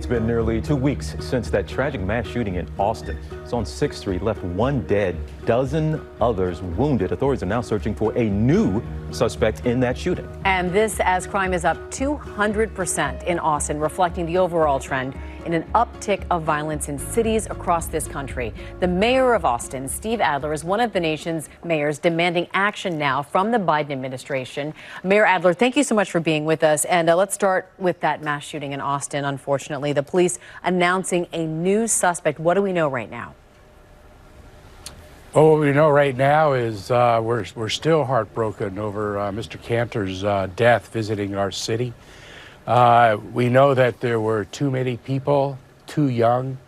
been nearly 2 weeks since that tragic mass shooting in Austin. It's on 6th Street, left one dead, dozen others wounded. Authorities are now searching for a new suspect in that shooting. And this as crime is up 200% in Austin, reflecting the overall trend in an uptick of violence in cities across this country. The mayor of Austin, Steve Adler, is one of the nation's mayors demanding action now from the Biden administration. Mayor Adler, thank you so much for being with us. And let's start with that mass shooting in Austin. Unfortunately, the police announcing a new suspect. What do we know right now? Well, what we know right now is we're still heartbroken over Mr. Cantor's death visiting our city. We know that there were too many people, too young,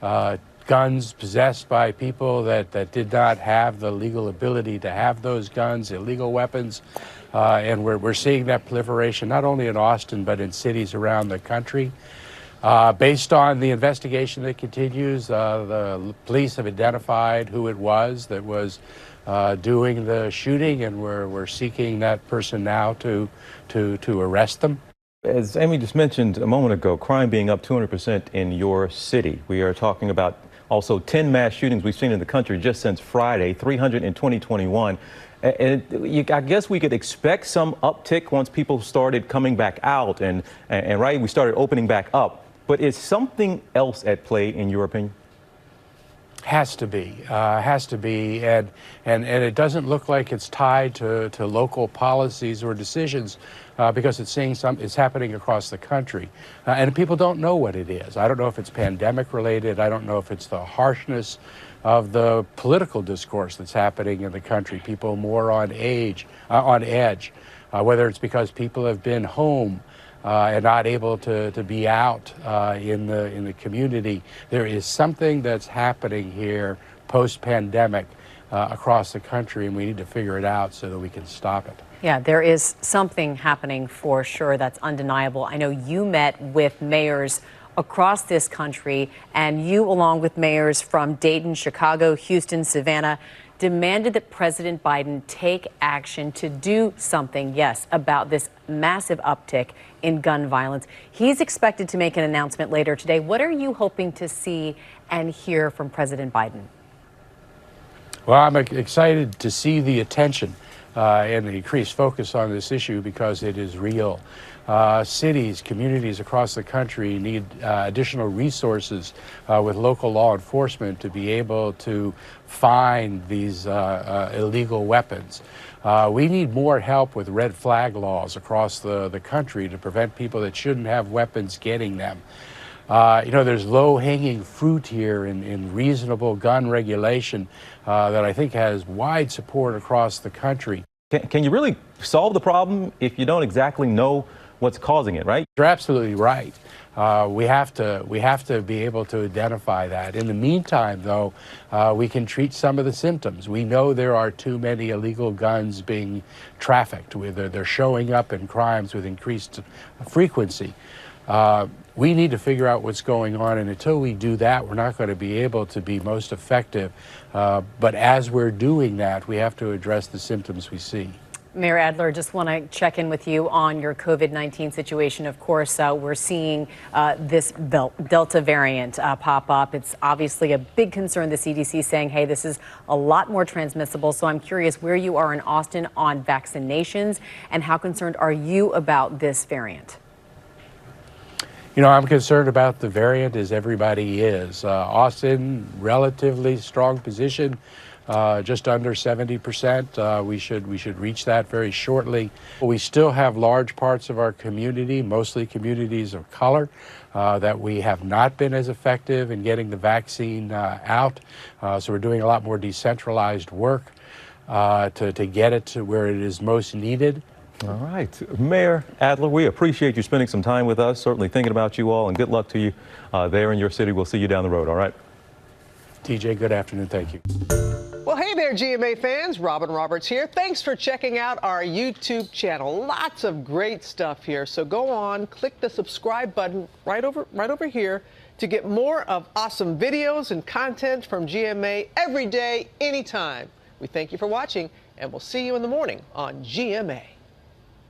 guns possessed by people that did not have the legal ability to have those guns, illegal weapons. And we're seeing that proliferation not only in Austin, but in cities around the country. Based on the investigation that continues, the police have identified who it was that was doing the shooting, and we're seeking that person now to arrest them. As Amy just mentioned a moment ago, crime being up 200% in your city. We are talking about also 10 mass shootings we've seen in the country just since Friday, 300 in 2021. And I guess we could expect some uptick once people started coming back out and right, we started opening back up. But is something else at play in your opinion? Has to be, and it doesn't look like it's tied to local policies or decisions because it's happening across the country, and people don't know what it is. I don't know if it's pandemic related. I don't know if it's the harshness of the political discourse that's happening in the country. People more on edge, whether it's because people have been home. And not able to be out in the community. There is something that's happening here post-pandemic across the country, and we need to figure it out so that we can stop it. Yeah, there is something happening for sure. That's undeniable. I know you met with mayors across this country, and you, along with mayors from Dayton, Chicago, Houston, Savannah, demanded that President Biden take action to do something, yes, about this massive uptick in gun violence. He's expected to make an announcement later today. What are you hoping to see and hear from President Biden? Well, I'm excited to see the attention and the increased focus on this issue because it is real. Cities, communities across the country need additional resources with local law enforcement to be able to find these illegal weapons. We need more help with red flag laws across the country to prevent people that shouldn't have weapons getting them. There's low-hanging fruit here in reasonable gun regulation that I think has wide support across the country. Can you really solve the problem if you don't exactly know what's causing it, right? You're absolutely right. We have to be able to identify that. In the meantime, though, we can treat some of the symptoms. We know there are too many illegal guns being trafficked. They're showing up in crimes with increased frequency. We need to figure out what's going on, and until we do that, we're not going to be able to be most effective. But as we're doing that, we have to address the symptoms we see. Mayor Adler, just want to check in with you on your COVID-19 situation. Of course, we're seeing this Delta variant pop up. It's obviously a big concern. The CDC saying, hey, this is a lot more transmissible. So I'm curious where you are in Austin on vaccinations and how concerned are you about this variant? I'm concerned about the variant as everybody is. Austin, relatively strong position. Just under 70%. We should reach that very shortly. We still have large parts of our community, mostly communities of color, that we have not been as effective in getting the vaccine out. So we're doing a lot more decentralized work to get it to where it is most needed. All right. Mayor Adler, we appreciate you spending some time with us, certainly thinking about you all, and good luck to you there in your city. We'll see you down the road, all right? TJ, good afternoon. Thank you. Well, hey there, GMA fans. Robin Roberts here. Thanks for checking out our YouTube channel. Lots of great stuff here. So go on, click the subscribe button right over here to get more of awesome videos and content from GMA every day, anytime. We thank you for watching, and we'll see you in the morning on GMA.